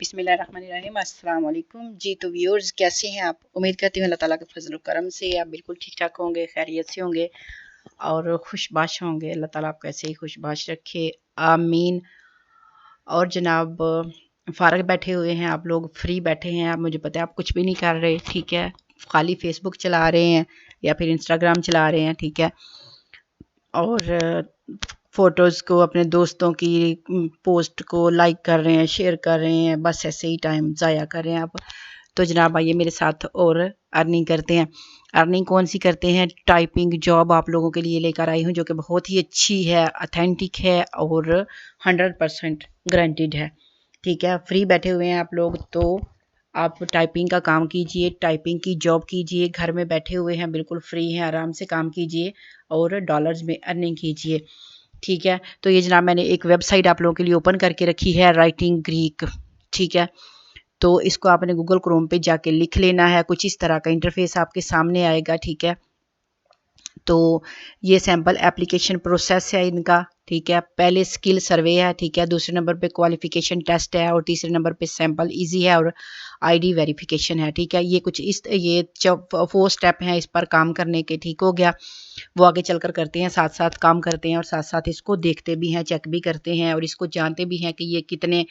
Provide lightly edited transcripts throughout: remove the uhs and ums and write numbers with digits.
बिस्मिल्लाहिर्रहमानिर्रहीम अस्सलाम वालेकुम जी। तो व्यूअर्स कैसे हैं आप? उम्मीद करती हूँ अल्लाह ताला के फजल करम से आप बिल्कुल ठीक ठाक होंगे, खैरियत से होंगे और खुशबाश होंगे। अल्लाह ताला आपको ऐसे ही खुशबाश रखे, आमीन। और जनाब फ़ारग बैठे हुए हैं आप लोग, फ्री बैठे हैं आप, मुझे पता है आप कुछ भी नहीं कर रहे, ठीक है, खाली फेसबुक चला रहे हैं या फिर इंस्टाग्राम चला रहे हैं, ठीक है, और फ़ोटोज़ को अपने दोस्तों की पोस्ट को लाइक कर रहे हैं, शेयर कर रहे हैं, बस ऐसे ही टाइम ज़ाया कर रहे हैं आप। तो जनाब आइए मेरे साथ और अर्निंग करते हैं। अर्निंग कौन सी करते हैं? टाइपिंग जॉब आप लोगों के लिए लेकर आई हूँ जो कि बहुत ही अच्छी है, ऑथेंटिक है और 100% गारंटीड है, ठीक है। फ्री बैठे हुए हैं आप लोग तो आप टाइपिंग का काम कीजिए, टाइपिंग की जॉब कीजिए, घर में बैठे हुए हैं, बिल्कुल फ्री हैं, आराम से काम कीजिए और डॉलर्स में अर्निंग कीजिए, ठीक है। तो ये जनाब मैंने एक वेबसाइट आप लोगों के लिए ओपन करके रखी है, राइटिंग ग्रीक, ठीक है। तो इसको आपने गूगल क्रोम पे जाके लिख लेना है, कुछ इस तरह का इंटरफेस आपके सामने आएगा, ठीक है। तो ये सैम्पल एप्लीकेशन प्रोसेस है इनका, ठीक है। पहले स्किल सर्वे है, ठीक है, दूसरे नंबर पे क्वालिफिकेशन टेस्ट है और तीसरे नंबर पे सैम्पल इजी है और आईडी वेरिफिकेशन है, ठीक है। ये कुछ इस ये 4 स्टेप हैं इस पर काम करने के, ठीक हो गया। वो आगे चलकर करते हैं, साथ साथ काम करते हैं और साथ साथ इसको देखते भी हैं, चेक भी करते हैं और इसको जानते भी हैं कि ये कितने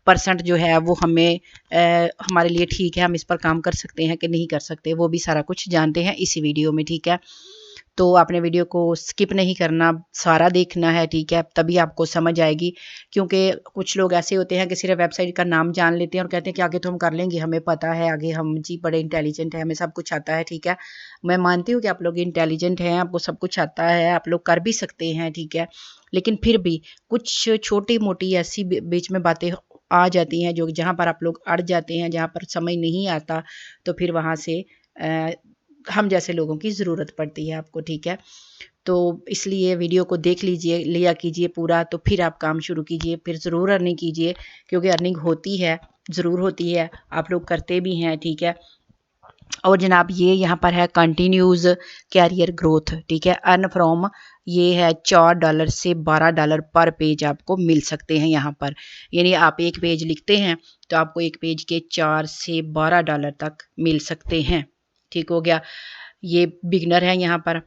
% जो है वो हमें हमारे लिए ठीक है, हम इस पर काम कर सकते हैं कि नहीं कर सकते, वो भी सारा कुछ जानते हैं इसी वीडियो में, ठीक है। तो आपने वीडियो को स्किप नहीं करना, सारा देखना है, ठीक है, तभी आपको समझ आएगी। क्योंकि कुछ लोग ऐसे होते हैं कि सिर्फ वेबसाइट का नाम जान लेते हैं और कहते हैं कि आगे तो हम कर लेंगे, हमें पता है, आगे हम जी बड़े इंटेलिजेंट हैं, हमें सब कुछ आता है, ठीक है। मैं मानती हूँ कि आप लोग इंटेलिजेंट हैं, आपको सब कुछ आता है, आप लोग कर भी सकते हैं, ठीक है। लेकिन फिर भी कुछ छोटी मोटी ऐसी बीच में बातें आ जाती हैं जो जहाँ पर आप लोग अड़ जाते हैं, जहाँ पर समझ नहीं आता, तो फिर वहाँ से हम जैसे लोगों की ज़रूरत पड़ती है आपको, ठीक है। तो इसलिए वीडियो को देख लीजिए, लिया कीजिए पूरा, तो फिर आप काम शुरू कीजिए, फिर ज़रूर अर्निंग कीजिए, क्योंकि अर्निंग होती है, ज़रूर होती है, आप लोग करते भी हैं, ठीक है। और जनाब ये यहाँ पर है कंटिन्यूज़ कैरियर ग्रोथ, ठीक है, अर्न फ्रॉम, ये है $4 से $12 पर पेज आपको मिल सकते हैं यहाँ पर। यानी आप एक पेज लिखते हैं तो आपको एक पेज के $4 से $12 तक मिल सकते हैं, ठीक हो गया। ये बिगनर है यहाँ पर,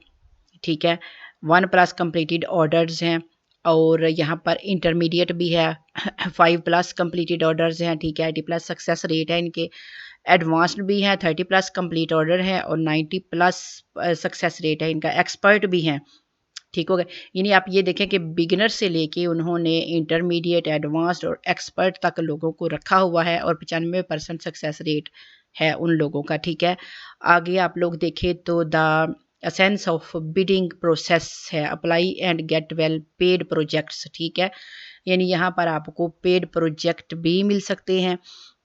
ठीक है, 1+ कंप्लीटेड ऑर्डर्स हैं और यहाँ पर इंटरमीडिएट भी है, 5+ कंप्लीटेड ऑर्डर्स हैं, ठीक है, 80+ सक्सेस रेट है इनके, एडवांस्ड भी हैं, 30+ कंप्लीट ऑर्डर है और 90+ सक्सेस रेट है इनका, एक्सपर्ट भी हैं, ठीक हो गया। यानी आप ये देखें कि बिगिनर से लेके उन्होंने इंटरमीडिएट, एडवांस्ड और एक्सपर्ट तक लोगों को रखा हुआ है और 95% सक्सेस रेट है उन लोगों का, ठीक है। आगे आप लोग देखें तो the essence of bidding process है, apply and get well paid projects, ठीक है। यानी यहाँ पर आपको पेड प्रोजेक्ट भी मिल सकते हैं।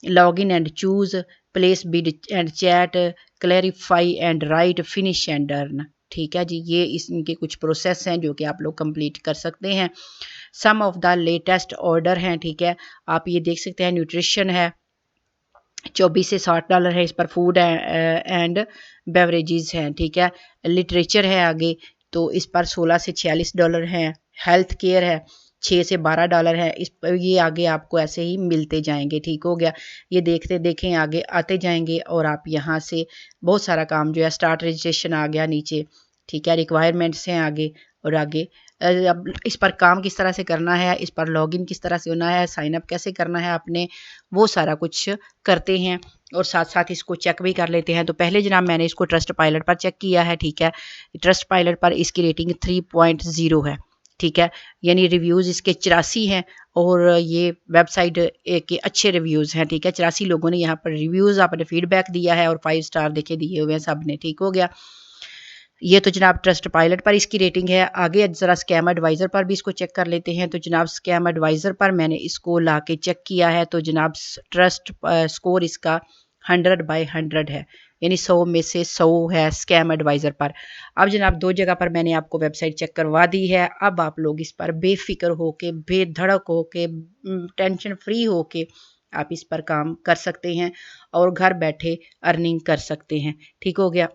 Log in and choose, place bid and chat, clarify and right, finish and earn, ठीक है जी। ये इनके कुछ प्रोसेस हैं जो कि आप लोग कंप्लीट कर सकते हैं। सम ऑफ द लेटेस्ट ऑर्डर हैं, ठीक है, आप ये देख सकते हैं। न्यूट्रिशन है, $24 से $60 है इस पर, फूड एंड बेवरेजेस हैं, ठीक है। लिटरेचर है आगे, तो इस पर $16 से $46 हैं। हेल्थ केयर है, $6 से $12 है इस पर, ये आगे आपको ऐसे ही मिलते जाएंगे, ठीक हो गया। ये देखते देखें आगे आते जाएंगे और आप यहाँ से बहुत सारा काम जो है, स्टार्ट रजिस्ट्रेशन आ गया नीचे, ठीक है, रिक्वायरमेंट्स हैं आगे और आगे। अब इस पर काम किस तरह से करना है, इस पर लॉगिन किस तरह से होना है, साइन अप कैसे करना है आपने, वो सारा कुछ करते हैं और साथ साथ इसको चेक भी कर लेते हैं। तो पहले जनाब मैंने इसको ट्रस्ट पायलट पर चेक किया है, ठीक है। ट्रस्ट पायलट पर इसकी रेटिंग 3.0 है, ठीक है, यानी रिव्यूज़ इसके 84 हैं और ये वेबसाइट के अच्छे रिव्यूज़ हैं, ठीक है। 84 लोगों ने यहाँ पर रिव्यूज़, आपने फीडबैक दिया है और 5 स्टार देखे दिए हुए हैं सब ने, ठीक हो गया। ये तो जनाब ट्रस्ट पायलट पर इसकी रेटिंग है। आगे ज़रा स्कैम एडवाइज़र पर भी इसको चेक कर लेते हैं। तो जनाब स्कैम एडवाइज़र पर मैंने इसको ला के चेक किया है, तो जनाब ट्रस्ट स्कोर इसका 100/100 है, यानी 100 में से 100 है स्कैम एडवाइज़र पर। अब जनाब 2 जगह पर मैंने आपको वेबसाइट चेक करवा दी है, अब आप लोग इस पर बेफिक्र होके, बेधड़क होके, टेंशन फ्री होके आप इस पर काम कर सकते हैं और घर बैठे अर्निंग कर सकते हैं, ठीक हो गया।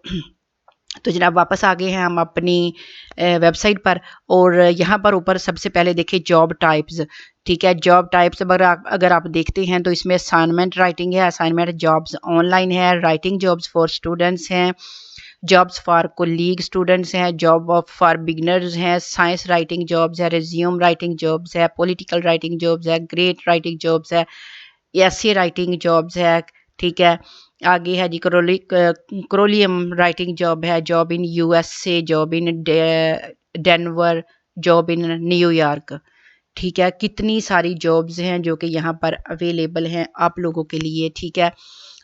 तो जनाब वापस आ गए हैं हम अपनी वेबसाइट पर, और यहाँ पर ऊपर सबसे पहले देखें जॉब टाइप्स। ठीक है, जॉब टाइप्स अगर आप देखते हैं तो इसमें असाइनमेंट राइटिंग है, असाइनमेंट जॉब्स ऑनलाइन है, राइटिंग जॉब्स फॉर स्टूडेंट्स हैं, जॉब्स फॉर कोलीग स्टूडेंट्स हैं, जॉब ऑफ फॉर बिगनर्स हैं, साइंस राइटिंग जॉब्स है, रिज्यूम राइटिंग जॉब्स है, पॉलिटिकल राइटिंग जॉब्स है, ग्रेट राइटिंग जॉब्स है, एसे राइटिंग जॉब्स है। ठीक है, आगे है जी क्रोलियम राइटिंग जॉब है, job in USA, job in Denver, job in New York. ठीक है, कितनी सारी जॉब्स हैं जो कि यहाँ पर अवेलेबल हैं आप लोगों के लिए। ठीक है,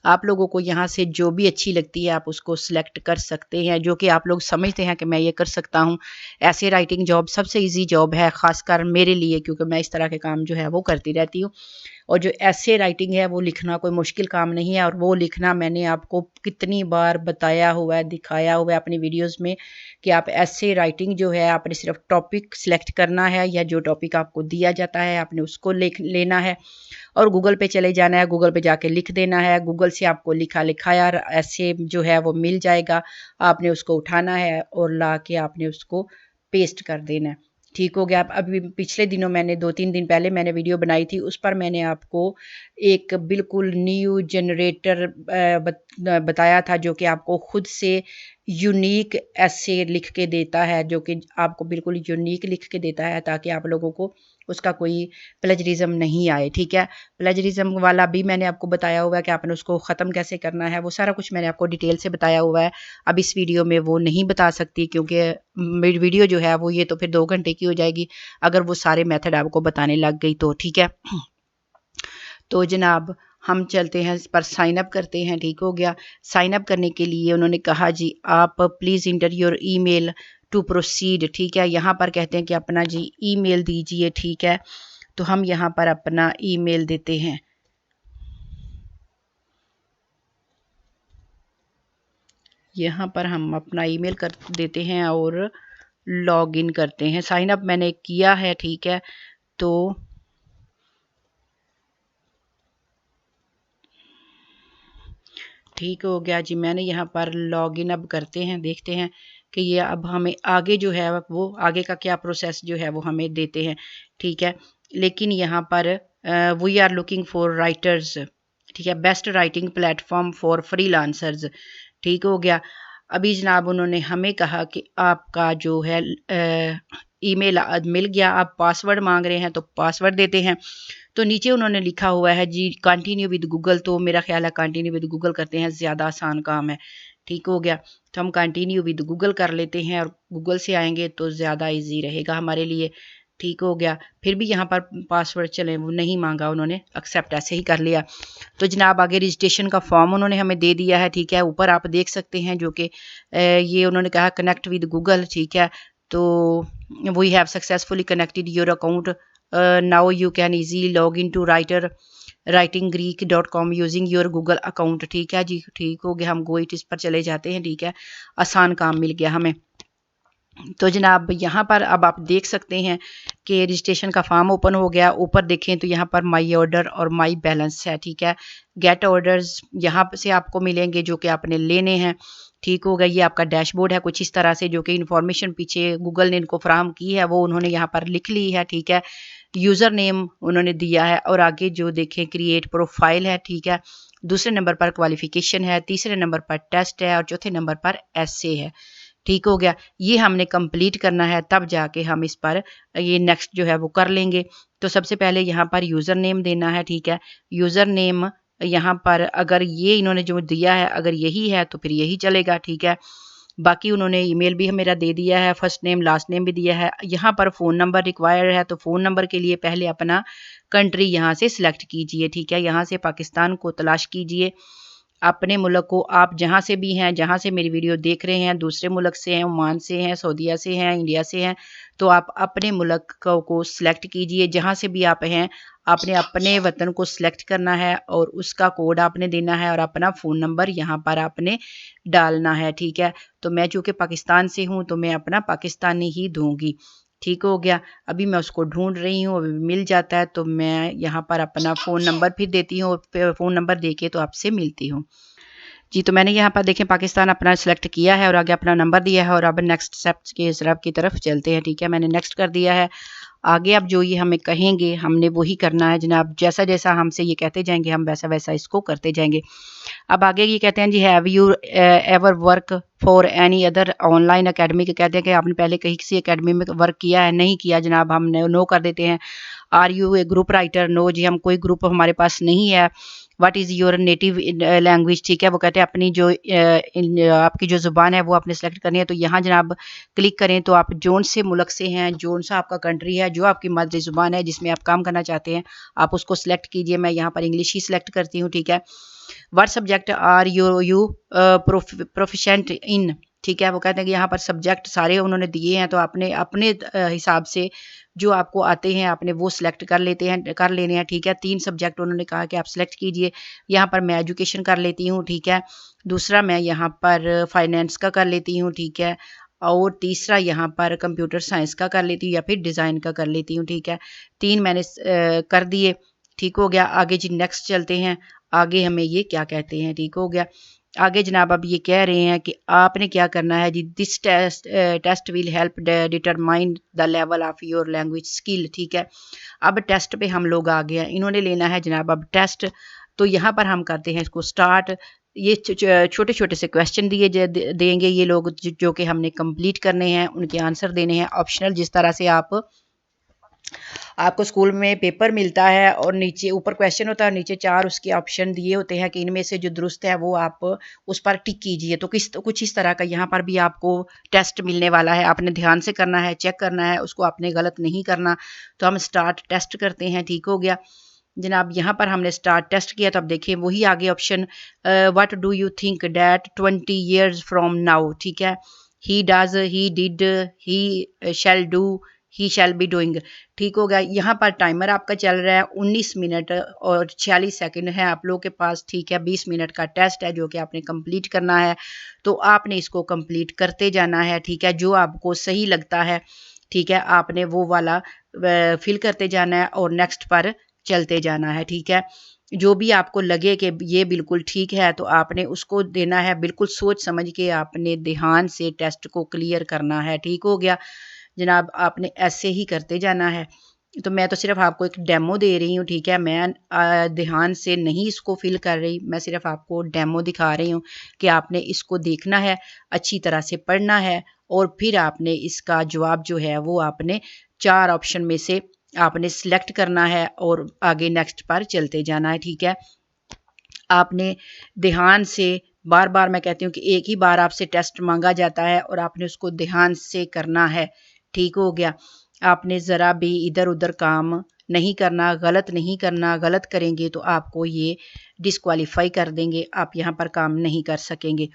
आप लोगों को यहाँ से जो भी अच्छी लगती है आप उसको सिलेक्ट कर सकते हैं, जो कि आप लोग समझते हैं कि मैं ये कर सकता हूँ। ऐसे राइटिंग जॉब सबसे इजी जॉब है, ख़ासकर मेरे लिए, क्योंकि मैं इस तरह के काम जो है वो करती रहती हूँ। और जो ऐसे राइटिंग है वो लिखना कोई मुश्किल काम नहीं है, और वो लिखना मैंने आपको कितनी बार बताया हुआ है, दिखाया हुआ है अपनी वीडियोस में, कि आप ऐसे राइटिंग जो है आपने सिर्फ टॉपिक सिलेक्ट करना है, या जो टॉपिक आपको दिया जाता है आपने उसको लेना है और गूगल पे चले जाना है, गूगल पे जाके लिख देना है, गूगल से आपको लिखा लिखाया ऐसे जो है वो मिल जाएगा, आपने उसको उठाना है और ला के आपने उसको पेस्ट कर देना है। ठीक हो गया। अभी पिछले दिनों मैंने 2-3 दिन पहले मैंने वीडियो बनाई थी, उस पर मैंने आपको एक बिल्कुल न्यू जनरेटर बताया था, जो कि आपको खुद से यूनिक ऐसे लिख के देता है, जो कि आपको बिल्कुल यूनिक लिख के देता है, ताकि आप लोगों को उसका कोई प्लेजरिज्म नहीं आए। ठीक है, प्लेजरिज्म वाला भी मैंने आपको बताया हुआ है कि आपने उसको ख़त्म कैसे करना है, वो सारा कुछ मैंने आपको डिटेल से बताया हुआ है। अब इस वीडियो में वो नहीं बता सकती, क्योंकि वीडियो जो है वो ये तो फिर 2 घंटे की हो जाएगी अगर वो सारे मेथड आपको बताने लग गई तो। ठीक है, तो जनाब हम चलते हैं इस पर, साइन अप करते हैं। ठीक हो गया, साइन अप करने के लिए उन्होंने कहा जी आप please enter your email to proceed. ठीक है, यहाँ पर कहते हैं कि अपना जी ईमेल दीजिए। ठीक है, तो हम यहाँ पर अपना ईमेल देते हैं। यहाँ पर हम अपना ईमेल कर देते हैं और लॉग इन करते हैं। साइन अप मैंने किया है। ठीक है, तो ठीक हो गया जी, मैंने यहाँ पर लॉग इन अब करते हैं, देखते हैं कि ये अब हमें आगे जो है वो आगे का क्या प्रोसेस जो है वो हमें देते हैं। ठीक है, लेकिन यहाँ पर we are looking for writers. ठीक है, best writing platform for freelancers. ठीक हो गया, अभी जनाब उन्होंने हमें कहा कि आपका जो है ईमेल मिल गया, आप पासवर्ड मांग रहे हैं तो पासवर्ड देते हैं। तो नीचे उन्होंने लिखा हुआ है जी कंटिन्यू विद गूगल, तो मेरा ख्याल है कंटिन्यू विद गूगल करते हैं, ज़्यादा आसान काम है। ठीक हो गया, तो हम कंटिन्यू विद गूगल कर लेते हैं, और गूगल से आएंगे तो ज़्यादा इजी रहेगा हमारे लिए। ठीक हो गया, फिर भी यहाँ पर पासवर्ड चले वो नहीं मांगा उन्होंने, एक्सेप्ट ऐसे ही कर लिया। तो जनाब आगे रजिस्ट्रेशन का फॉर्म उन्होंने हमें दे दिया है। ठीक है, ऊपर आप देख सकते हैं जो कि ये उन्होंने कहा कनेक्ट विद गूगल। ठीक है, तो we have successfully connected your account, now you can easy log in to writing.greek.com using your Google account. ठीक है जी, ठीक हो गया, हम गो इट इस पर चले जाते हैं। ठीक है, आसान काम मिल गया हमें। तो जनाब यहाँ पर अब आप देख सकते हैं कि रजिस्ट्रेशन का फॉर्म ओपन हो गया। ऊपर देखें तो यहाँ पर माई ऑर्डर और माई बैलेंस है। ठीक है, गेट ऑर्डर्स यहाँ से आपको मिलेंगे जो कि आपने लेने हैं। ठीक हो गया, ये आपका डैशबोर्ड है कुछ इस तरह से, जो कि इन्फॉर्मेशन पीछे गूगल ने इनको फराहम की है वो उन्होंने यहाँ पर लिख ली है। ठीक है, यूज़र नेम उन्होंने दिया है, और आगे जो देखें क्रिएट प्रोफाइल है। ठीक है, दूसरे नंबर पर क्वालिफिकेशन है, तीसरे नंबर पर टेस्ट है, और चौथे नंबर पर एसे है। ठीक हो गया, ये हमने कंप्लीट करना है, तब जाके हम इस पर ये नेक्स्ट जो है वो कर लेंगे। तो सबसे पहले यहाँ पर यूज़र नेम देना है। ठीक है, यूज़र नेम यहाँ पर अगर ये इन्होंने जो दिया है अगर यही है तो फिर यही चलेगा। ठीक है, बाकी उन्होंने ईमेल भी मेरा दे दिया है, फर्स्ट नेम लास्ट नेम भी दिया है। यहाँ पर फ़ोन नंबर रिक्वायर्ड है, तो फ़ोन नंबर के लिए पहले अपना कंट्री यहाँ से सिलेक्ट कीजिए। ठीक है, यहाँ से पाकिस्तान को तलाश कीजिए, अपने मुल्क को, आप जहाँ से भी हैं, जहाँ से मेरी वीडियो देख रहे हैं, दूसरे मुल्क से हैं, ओमान से हैं, सऊदीया से हैं, इंडिया से हैं, तो आप अपने मुल्क को सिलेक्ट कीजिए। जहाँ से भी आप हैं आपने अपने वतन को सिलेक्ट करना है, और उसका कोड आपने देना है, और अपना फ़ोन नंबर यहाँ पर आपने डालना है। ठीक है, तो मैं चूँकि पाकिस्तान से हूँ तो मैं अपना पाकिस्तानी ही दूँगी। ठीक हो गया, अभी मैं उसको ढूंढ रही हूँ, अभी मिल जाता है तो मैं यहाँ पर अपना फ़ोन नंबर फिर देती हूँ, फ़ोन नंबर दे के तो आपसे मिलती हूँ। जी। तो मैंने यहाँ पर देखें पाकिस्तान अपना सेलेक्ट किया है और आगे अपना नंबर दिया है और अब नेक्स्ट स्टेप्स के स्टेप की तरफ चलते हैं। ठीक है, मैंने नेक्स्ट कर दिया है। आगे अब जो ये हमें कहेंगे हमने वही करना है जनाब। जैसा जैसा हमसे ये कहते जाएंगे हम वैसा वैसा इसको करते जाएंगे। अब आगे ये कहते हैं जी, have you ever work for any other online academy, के कहते हैं कि आपने पहले कहीं किसी अकेडमी में वर्क किया है? नहीं किया जनाब, हम नो कर देते हैं। Are you a group writer? No जी, हम कोई ग्रुप हमारे पास नहीं है। What is your native language? ठीक है, वो कहते हैं अपनी जो आपकी जो ज़ुबान है वो आपने सेलेक्ट करनी है। तो यहाँ जनाब क्लिक करें तो आप जोन से मुल्क से हैं, जोन सा आपका कंट्री है, जो आपकी मादरी ज़ुबान है जिसमें आप काम करना चाहते हैं आप उसको सिलेक्ट कीजिए। मैं यहाँ पर इंग्लिश ही सिलेक्ट करती हूँ। ठीक है, what subject are you proficient in? ठीक है, वो कहते हैं कि यहाँ पर सब्जेक्ट सारे उन्होंने दिए हैं, तो आपने अपने हिसाब से जो आपको आते हैं आपने वो सिलेक्ट कर लेने हैं। ठीक है, 3 सब्जेक्ट उन्होंने कहा कि आप सिलेक्ट कीजिए। यहाँ पर मैं एजुकेशन कर लेती हूँ। ठीक है, दूसरा मैं यहाँ पर फाइनेंस का कर लेती हूँ। ठीक है, और तीसरा यहाँ पर कंप्यूटर साइंस का कर लेती हूँ या फिर डिज़ाइन का कर लेती हूँ। ठीक है, 3 मैंने कर दिए। ठीक हो गया। आगे जी नेक्स्ट चलते हैं, आगे हमें ये क्या कहते हैं। ठीक हो गया। आगे जनाब अब ये कह रहे हैं कि आपने क्या करना है जी, this test will help determine the level of your language skill. ठीक है, अब टेस्ट पे हम लोग आ गए हैं, इन्होंने लेना है जनाब अब टेस्ट। तो यहाँ पर हम करते हैं इसको स्टार्ट। ये छोटे छोटे से क्वेश्चन देंगे ये लोग जो कि हमने कंप्लीट करने हैं, उनके आंसर देने हैं। ऑप्शनल, जिस तरह से आपको स्कूल में पेपर मिलता है और नीचे ऊपर क्वेश्चन होता है, नीचे 4 उसके ऑप्शन दिए होते हैं कि इनमें से जो दुरुस्त है वो आप उस पर टिक कीजिए। तो कुछ इस तरह का यहाँ पर भी आपको टेस्ट मिलने वाला है। आपने ध्यान से करना है, चेक करना है, उसको आपने गलत नहीं करना। तो हम स्टार्ट टेस्ट करते हैं। ठीक हो गया जनाब, यहाँ पर हमने स्टार्ट टेस्ट किया तो अब देखिए वही आगे option, what do you think that 20 years from now? ठीक है, he does, he did, he shall do, he shall be doing. ठीक हो गया। यहाँ पर टाइमर आपका चल रहा है 19 मिनट और 46 सेकंड है आप लोगों के पास। ठीक है, 20 मिनट का टेस्ट है जो कि आपने कंप्लीट करना है। तो आपने इसको कंप्लीट करते जाना है। ठीक है, जो आपको सही लगता है ठीक है आपने वो वाला फिल करते जाना है और नेक्स्ट पर चलते जाना है। ठीक है, जो भी आपको लगे कि ये बिल्कुल ठीक है तो आपने उसको देना है। बिल्कुल सोच समझ के आपने ध्यान से टेस्ट को क्लियर करना है। ठीक हो गया जनाब, आपने ऐसे ही करते जाना है। तो मैं तो सिर्फ आपको एक डेमो दे रही हूँ। ठीक है, मैं ध्यान से नहीं इसको फिल कर रही, मैं सिर्फ आपको डेमो दिखा रही हूँ कि आपने इसको देखना है, अच्छी तरह से पढ़ना है और फिर आपने इसका जवाब जो है वो आपने 4 ऑप्शन में से आपने सिलेक्ट करना है और आगे नेक्स्ट पर चलते जाना है। ठीक है, आपने ध्यान से बार बार, मैं कहती हूँ कि एक ही बार आपसे टेस्ट मांगा जाता है और आपने उसको ध्यान से करना है। ठीक हो गया, आपने ज़रा भी इधर उधर काम नहीं करना, गलत नहीं करना। गलत करेंगे तो आपको ये डिस्क्वालीफाई कर देंगे, आप यहाँ पर काम नहीं कर सकेंगे।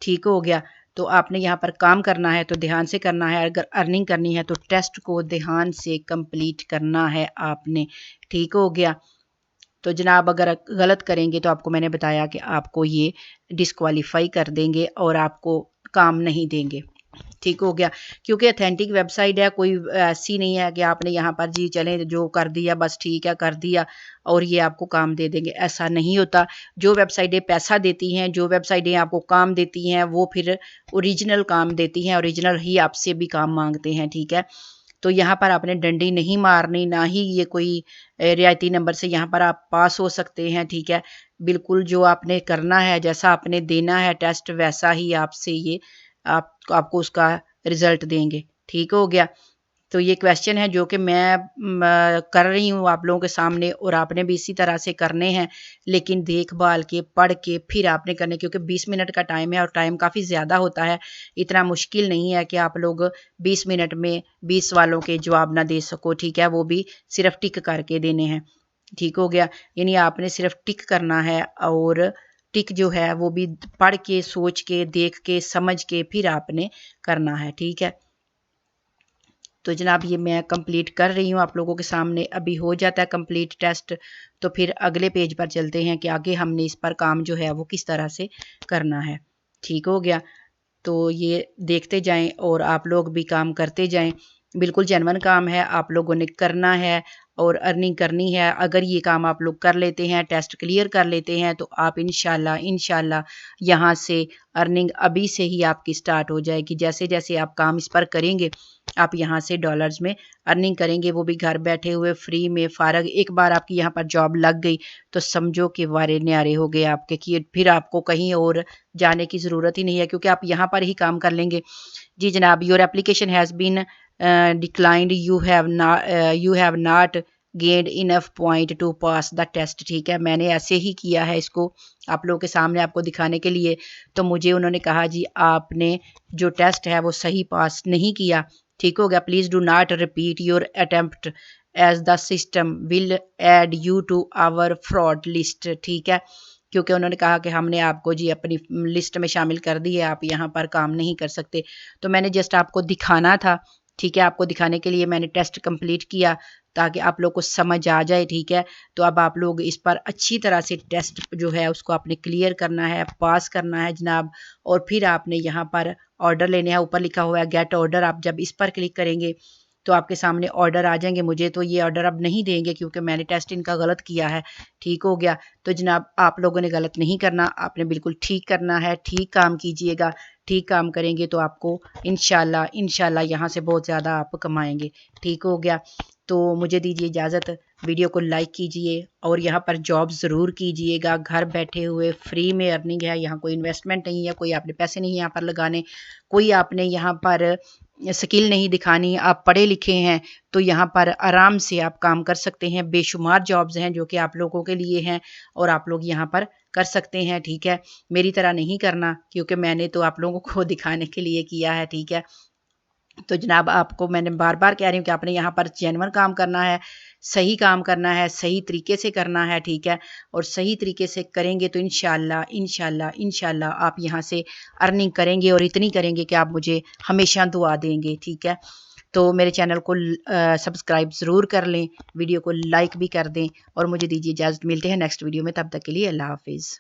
ठीक हो गया, तो आपने यहाँ पर काम करना है तो ध्यान से करना है। अगर अर्निंग करनी है तो टेस्ट को ध्यान से कंप्लीट करना है आपने। ठीक हो गया, तो जनाब अगर गलत करेंगे तो आपको मैंने बताया कि आपको ये डिस्क्वालीफाई कर देंगे और आपको काम नहीं देंगे। ठीक हो गया, क्योंकि अथेंटिक वेबसाइट है, कोई ऐसी नहीं है कि आपने यहाँ पर जी चलें जो कर दिया बस ठीक है कर दिया और ये आपको काम दे देंगे, ऐसा नहीं होता। जो वेबसाइटें पैसा देती हैं, जो वेबसाइटें आपको काम देती हैं वो फिर ओरिजिनल काम देती हैं, ओरिजिनल ही आपसे भी काम मांगते हैं। ठीक है, तो यहाँ पर आपने डंडी नहीं मारनी, ना ही ये कोई रियायती नंबर से यहाँ पर आप पास हो सकते हैं। ठीक है, बिल्कुल जो आपने करना है, जैसा आपने देना है टेस्ट वैसा ही आपसे ये आपको उसका रिजल्ट देंगे। ठीक हो गया, तो ये क्वेश्चन है जो कि मैं कर रही हूँ आप लोगों के सामने और आपने भी इसी तरह से करने हैं, लेकिन देखभाल के पढ़ के फिर आपने करने, क्योंकि 20 मिनट का टाइम है और टाइम काफ़ी ज़्यादा होता है। इतना मुश्किल नहीं है कि आप लोग 20 मिनट में 20 सवालों के जवाब ना दे सको। ठीक है, वो भी सिर्फ टिक करके देने हैं। ठीक हो गया, यानी आपने सिर्फ टिक करना है और टिक जो है वो भी पढ़ के, सोच के, देख के, समझ के फिर आपने करना है। ठीक है, तो जनाब ये मैं कंप्लीट कर रही हूँ आप लोगों के सामने। अभी हो जाता है कंप्लीट टेस्ट तो फिर अगले पेज पर चलते हैं कि आगे हमने इस पर काम जो है वो किस तरह से करना है। ठीक हो गया, तो ये देखते जाएं और आप लोग भी काम करते जाएं। बिल्कुल जेन्युइन काम है, आप लोगों ने करना है। और अर्निंग करनी है, अगर ये काम आप लोग कर लेते हैं, टेस्ट क्लियर कर लेते हैं, तो आप इंशाल्लाह यहाँ से अर्निंग अभी से ही आपकी स्टार्ट हो जाएगी। जैसे जैसे आप काम इस पर करेंगे, आप यहाँ से डॉलर्स में अर्निंग करेंगे, वो भी घर बैठे हुए फ्री में फ़ारग। एक बार आपकी यहाँ पर जॉब लग गई तो समझो कि वारे न्यारे हो गए आपके, कि फिर आपको कहीं और जाने की ज़रूरत ही नहीं है, क्योंकि आप यहाँ पर ही काम कर लेंगे। जी जनाब, your application has been declined, you have not gained enough point to pass the test. ठीक है, मैंने ऐसे ही किया है इसको आप लोगों के सामने आपको दिखाने के लिए। तो मुझे उन्होंने कहा जी आपने जो टेस्ट है वो सही पास नहीं किया। ठीक हो गया, please do not repeat your attempt as the system will add you to our fraud list. ठीक है, क्योंकि उन्होंने कहा कि हमने आपको जी अपनी लिस्ट में शामिल कर दी है, आप यहाँ पर काम नहीं कर सकते। तो मैंने जस्ट आपको दिखाना था। ठीक है, आपको दिखाने के लिए मैंने टेस्ट कंप्लीट किया ताकि आप लोग को समझ आ जाए। ठीक है, तो अब आप लोग इस पर अच्छी तरह से टेस्ट जो है उसको आपने क्लियर करना है, पास करना है जनाब। और फिर आपने यहाँ पर ऑर्डर लेने हैं, ऊपर लिखा हुआ है गेट ऑर्डर। आप जब इस पर क्लिक करेंगे तो आपके सामने ऑर्डर आ जाएंगे। मुझे तो ये ऑर्डर अब नहीं देंगे क्योंकि मैंने टेस्ट इनका गलत किया है। ठीक हो गया, तो जनाब आप लोगों ने गलत नहीं करना, आपने बिल्कुल ठीक करना है, ठीक काम कीजिएगा। ठीक काम करेंगे तो आपको इंशाल्लाह यहाँ से बहुत ज़्यादा आप कमाएंगे। ठीक हो गया, तो मुझे दीजिए इजाज़त। वीडियो को लाइक कीजिए और यहाँ पर जॉब ज़रूर कीजिएगा। घर बैठे हुए फ्री में अर्निंग है, यहाँ कोई इन्वेस्टमेंट नहीं है, कोई आपने पैसे नहीं यहाँ पर लगाने, कोई आपने यहाँ पर स्किल नहीं दिखानी। आप पढ़े लिखे हैं तो यहाँ पर आराम से आप काम कर सकते हैं। बेशुमार जॉब्स हैं जो कि आप लोगों के लिए हैं और आप लोग यहाँ पर कर सकते हैं। ठीक है, मेरी तरह नहीं करना, क्योंकि मैंने तो आप लोगों को दिखाने के लिए किया है। ठीक है, तो जनाब आपको मैंने बार बार कह रही हूँ कि आपने यहाँ पर जेन्युइन काम करना है, सही काम करना है, सही तरीके से करना है। ठीक है, और सही तरीके से करेंगे तो इंशाल्लाह आप यहाँ से अर्निंग करेंगे और इतनी करेंगे कि आप मुझे हमेशा दुआ देंगे। ठीक है, तो मेरे चैनल को सब्सक्राइब ज़रूर कर लें, वीडियो को लाइक भी कर दें और मुझे दीजिए इजाज़त। मिलते हैं नेक्स्ट वीडियो में, तब तक के लिए अल्लाह हाफिज़।